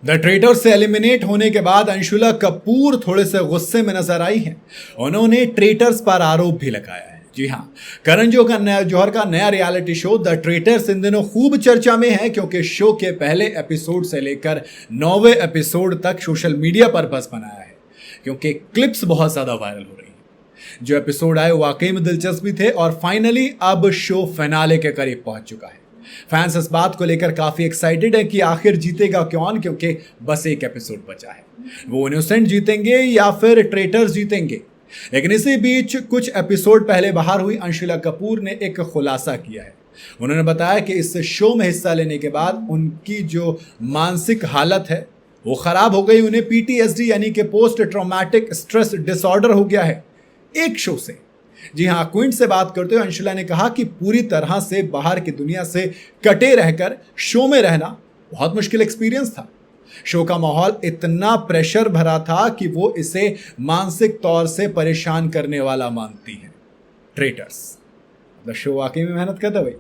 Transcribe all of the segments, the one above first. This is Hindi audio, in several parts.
द ट्रेटर से एलिमिनेट होने के बाद अंशुला कपूर थोड़े से गुस्से में नजर आई हैं। उन्होंने ट्रेटर्स पर आरोप भी लगाया है। जी हाँ, करण जौहर का नया रियलिटी शो द ट्रेटर्स इन दिनों खूब चर्चा में है, क्योंकि शो के पहले एपिसोड से लेकर 9वें एपिसोड तक सोशल मीडिया पर बस बनाया है, क्योंकि क्लिप्स बहुत ज्यादा वायरल हो रही हैं। जो एपिसोड आए वाकई में दिलचस्प भी थे और फाइनली अब शो फिनाले के करीब पहुंच चुका है। फैंस इस बात को लेकर काफी एक्साइटेड है कि आखिर जीतेगा कौन, क्योंकि बस एक एपिसोड बचा है। वो इनोसेंट जीतेंगे या फिर ट्रेटर्स जीतेंगे। लेकिन इसी बीच कुछ एपिसोड पहले बाहर हुई अंशुला कपूर ने एक खुलासा किया है। उन्होंने बताया कि इस शो में हिस्सा लेने के बाद उनकी जो मानसिक हालत है वो खराब हो गई। उन्हें PTSD यानी कि पोस्ट ट्रॉमेटिक स्ट्रेस डिसऑर्डर हो गया है एक शो से। जी हाँ, क्विंट से बात करते हुए अंशुला ने कहा कि पूरी तरह से बाहर की दुनिया से कटे रहकर शो में रहना बहुत मुश्किल एक्सपीरियंस था। शो का माहौल इतना प्रेशर भरा था कि वो इसे मानसिक तौर से परेशान करने वाला मानती है। ट्रेटर्स मतलब शो वाकई में मेहनत करता भाई।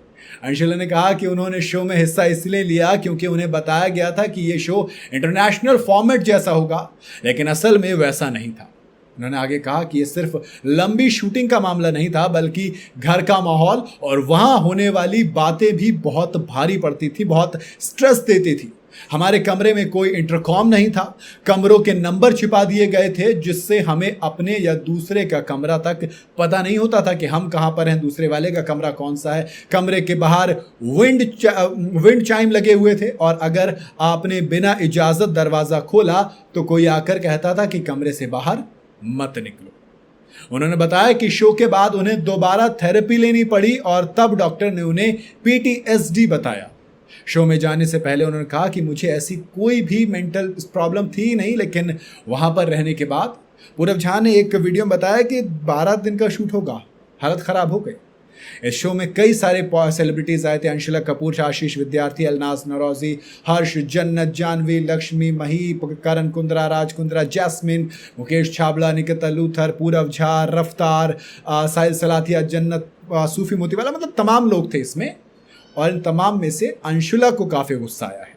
अंशुला ने कहा कि उन्होंने शो में हिस्सा इसलिए लिया क्योंकि उन्हें बताया गया था कि ये शो इंटरनेशनल फॉर्मेट जैसा होगा, लेकिन असल में वैसा नहीं था। उन्होंने आगे कहा कि ये सिर्फ लंबी शूटिंग का मामला नहीं था, बल्कि घर का माहौल और वहां होने वाली बातें भी बहुत भारी पड़ती थी, बहुत स्ट्रेस देती थी। हमारे कमरे में कोई इंटरकॉम नहीं था, कमरों के नंबर छिपा दिए गए थे, जिससे हमें अपने या दूसरे का कमरा तक पता नहीं होता था कि हम कहां पर हैं, दूसरे वाले का कमरा कौन सा है। कमरे के बाहर विंड चाइम लगे हुए थे और अगर आपने बिना इजाजत दरवाजा खोला तो कोई आकर कहता था कि कमरे से बाहर मत निकलो। उन्होंने बताया कि शो के बाद उन्हें दोबारा थेरेपी लेनी पड़ी और तब डॉक्टर ने उन्हें PTSD बताया। शो में जाने से पहले उन्होंने कहा कि मुझे ऐसी कोई भी मेंटल प्रॉब्लम थी नहीं, लेकिन वहां पर रहने के बाद पूरब झा ने एक वीडियो में बताया कि 12 दिन का शूट होगा, हालत खराब हो गई। इस शो में कई सारे सेलिब्रिटीज आए थे। अंशुला कपूर, आशीष विद्यार्थी, अलनाज नौरोजी, हर्ष, जन्नत, जानवी, लक्ष्मी, मही, करण कुंद्रा, राज कुंद्रा, जैस्मिन, मुकेश छाबड़ा, निकिता लूथर, पूरब झा, रफ्तार, साहिल सलाथिया, जन्नत, सूफी मोतीवाला, मतलब तमाम लोग थे इसमें। और इन तमाम में से अंशुला को काफ़ी गुस्सा आया है।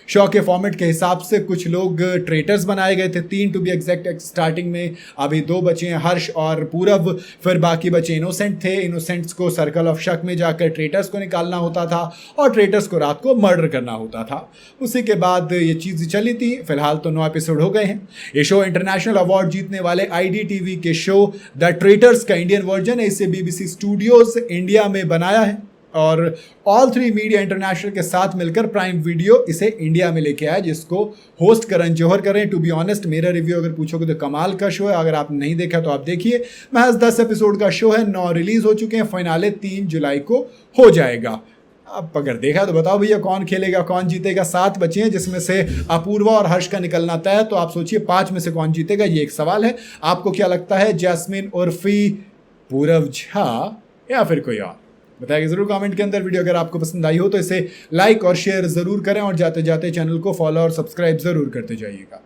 शो के फॉर्मेट के हिसाब से कुछ लोग ट्रेटर्स बनाए गए थे, 3 टू बी एग्जैक्ट। स्टार्टिंग में अभी 2 बचे हैं, हर्ष और पूरब, फिर बाकी बचे इनोसेंट थे। इनोसेंट्स को सर्कल ऑफ शक में जाकर ट्रेटर्स को निकालना होता था और ट्रेटर्स को रात को मर्डर करना होता था। उसी के बाद ये चीज़ चली थी। फिलहाल तो 9 एपिसोड हो गए हैं। ये शो इंटरनेशनल अवार्ड जीतने वाले IDTV के शो द ट्रेटर्स का इंडियन वर्जन है। इसे BBC स्टूडियोज इंडिया में बनाया है और ऑल 3 मीडिया इंटरनेशनल के साथ मिलकर प्राइम वीडियो इसे इंडिया में लेके आया, जिसको होस्ट करण जौहर कर रहे हैं। टू बी ऑनेस्ट, मेरा रिव्यू अगर पूछोगे तो कमाल का शो है। अगर आपने नहीं देखा तो आप देखिए। महज 10 एपिसोड का शो है, 9 रिलीज हो चुके हैं, फाइनले 3 जुलाई को हो जाएगा। अब अगर देखा तो बताओ भैया कौन खेलेगा, कौन जीतेगा। 7 बचे हैं, जिसमें से अपूर्वा और हर्ष का निकलना तय है। तो आप सोचिए 5 में से कौन जीतेगा, ये एक सवाल है। आपको क्या लगता है, जैस्मिन, उर्फी, पूरब झा या फिर कोई और? बताइए जरूर कमेंट के अंदर। वीडियो अगर आपको पसंद आई हो तो इसे लाइक और शेयर जरूर करें और जाते जाते चैनल को फॉलो और सब्सक्राइब जरूर करते जाइएगा।